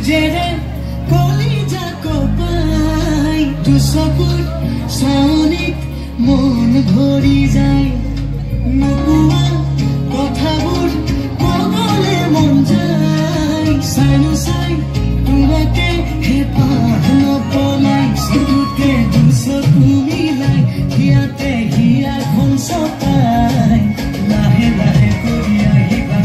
যেৰে কলিজা কপাই দুচকুৰ চাৱনিত মন ভৰি যায় নোকোৱা কথাবোৰ কবলে মন যায় চাইনো চাই তোমাকে হেঁপাহ নপলাই চকুতে দুচকু মিলাই হিয়াতে হিয়াখন চপাই লাহে লাহে কৰি আহিবা